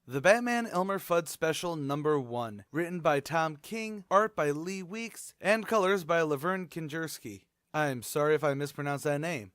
The Batman Elmer Fudd Special Number 1, written by Tom King, art by Lee Weeks, and colors by Laverne Kinjerski. I'm sorry if I mispronounced that name.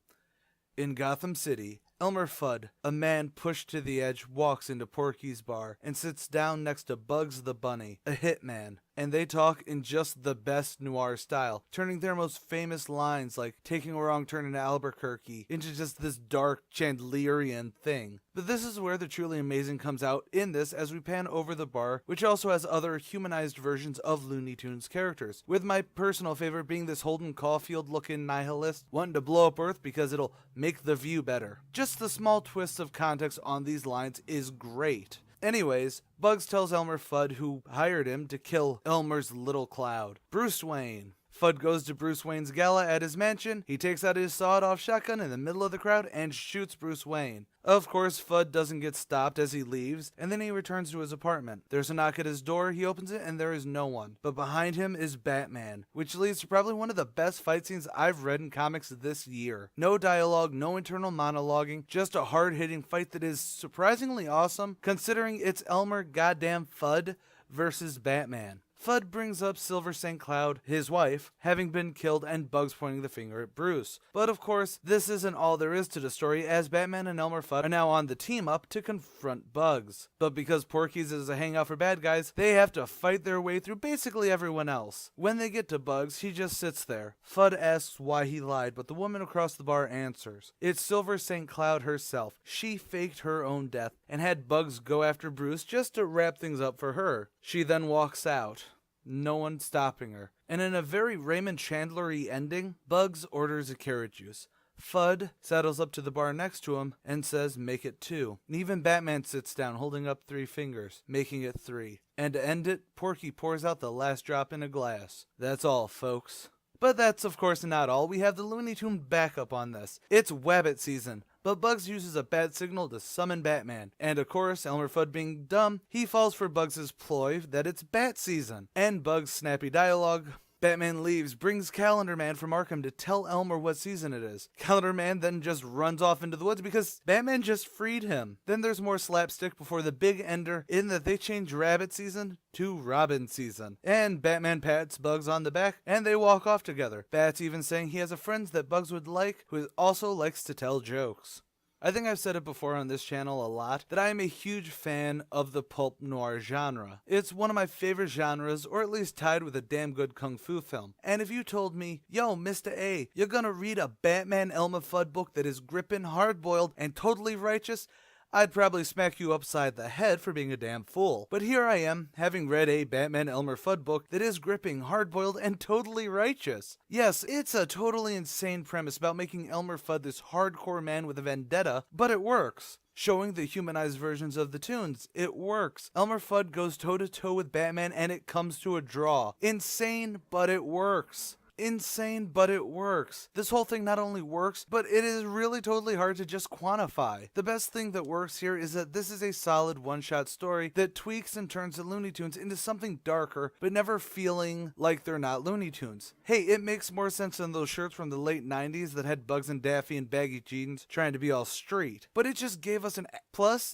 In Gotham City, Elmer Fudd, a man pushed to the edge, walks into Porky's bar and sits down next to Bugs the Bunny, a hitman. And they talk in just the best noir style, turning their most famous lines like taking a wrong turn in Albuquerque into just this dark Chandlerian thing. But this is where the truly amazing comes out in this as we pan over the bar, which also has other humanized versions of Looney Tunes characters, with my personal favorite being this Holden Caulfield looking nihilist wanting to blow up Earth because it'll make the view better. Just the small twists of context on these lines is great. Anyways, Bugs tells Elmer Fudd who hired him to kill Elmer's little cloud, Bruce Wayne. Fudd goes to Bruce Wayne's gala at his mansion. He takes out his sawed-off shotgun in the middle of the crowd and shoots Bruce Wayne. Of course, Fudd doesn't get stopped as he leaves, and then he returns to his apartment. There's a knock at his door, he opens it, and there is no one. But behind him is Batman, which leads to probably one of the best fight scenes I've read in comics this year. No dialogue, no internal monologuing, just a hard-hitting fight that is surprisingly awesome, considering it's Elmer goddamn Fudd versus Batman. Fudd brings up Silver St. Cloud, his wife, having been killed, and Bugs pointing the finger at Bruce. But of course, this isn't all there is to the story, as Batman and Elmer Fudd are now on the team up to confront Bugs. But because Porky's is a hangout for bad guys, they have to fight their way through basically everyone else. When they get to Bugs, he just sits there. Fudd asks why he lied, but the woman across the bar answers. It's Silver St. Cloud herself. She faked her own death and had Bugs go after Bruce just to wrap things up for her. She then walks out. No one stopping her. And in a very Raymond Chandler-y ending, Bugs orders a carrot juice. Fudd saddles up to the bar next to him and says, make it 2. And even Batman sits down, holding up 3 fingers, making it 3. And to end it, Porky pours out the last drop in a glass. That's all, folks. But that's of course not all. We have the Looney Tune backup on this. It's Wabbit season. But Bugs uses a bat signal to summon Batman. And of course, Elmer Fudd being dumb, he falls for Bugs' ploy that it's bat season. And Bugs' snappy dialogue. Batman leaves, brings Calendar Man from Arkham to tell Elmer what season it is. Calendar Man then just runs off into the woods because Batman just freed him. Then there's more slapstick before the big ender in that they change Rabbit season to Robin season. And Batman pats Bugs on the back and they walk off together. Bat's even saying he has a friend that Bugs would like who also likes to tell jokes. I think I've said it before on this channel a lot, that I am a huge fan of the pulp noir genre. It's one of my favorite genres, or at least tied with a damn good kung fu film. And if you told me, yo, Mr. A, you're gonna read a Batman Elmer Fudd book that is gripping, hard-boiled, and totally righteous, I'd probably smack you upside the head for being a damn fool. But here I am, having read a Batman Elmer Fudd book that is gripping, hard-boiled, and totally righteous. Yes, it's a totally insane premise about making Elmer Fudd this hardcore man with a vendetta, but it works. Showing the humanized versions of the tunes, it works. Elmer Fudd goes toe-to-toe with Batman and it comes to a draw. Insane, but it works. Insane, but it works. This whole thing not only works, but it is really totally hard to just quantify. The best thing that works here is that this is a solid one-shot story that tweaks and turns the Looney Tunes into something darker, but never feeling like they're not Looney Tunes. Hey, it makes more sense than those shirts from the late 90s that had Bugs and Daffy and baggy jeans trying to be all street. But it just gave us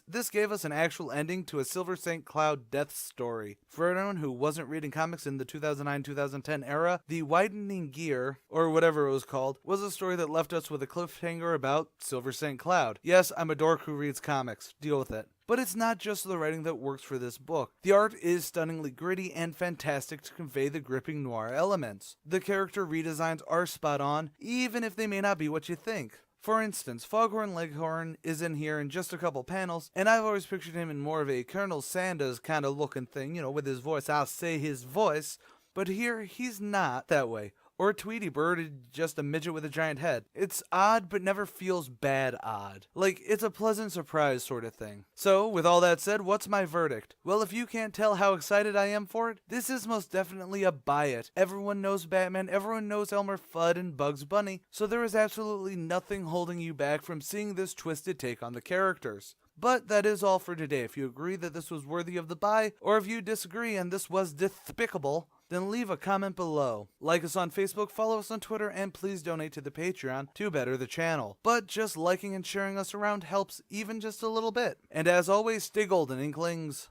this gave us an actual ending to a Silver St. Cloud death story. For anyone who wasn't reading comics in the 2009-2010 era, the widening Gear, or whatever it was called, was a story that left us with a cliffhanger about Silver St. Cloud. Yes, I'm a dork who reads comics. Deal with it. But it's not just the writing that works for this book. The art is stunningly gritty and fantastic to convey the gripping noir elements. The character redesigns are spot on, even if they may not be what you think. For instance, Foghorn Leghorn is in here in just a couple panels, and I've always pictured him in more of a Colonel Sanders kind of looking thing, with his voice. I'll say his voice. But here, he's not that way. Or Tweety Bird is just a midget with a giant head. It's odd, but never feels bad odd. Like, it's a pleasant surprise sort of thing. So, with all that said, what's my verdict? Well, if you can't tell how excited I am for it, this is most definitely a buy it. Everyone knows Batman, everyone knows Elmer Fudd and Bugs Bunny, so there is absolutely nothing holding you back from seeing this twisted take on the characters. But that is all for today. If you agree that this was worthy of the buy, or if you disagree and this was despicable, then leave a comment below. Like us on Facebook, follow us on Twitter, and please donate to the Patreon to better the channel. But just liking and sharing us around helps even just a little bit. And as always, stay golden, Inklings.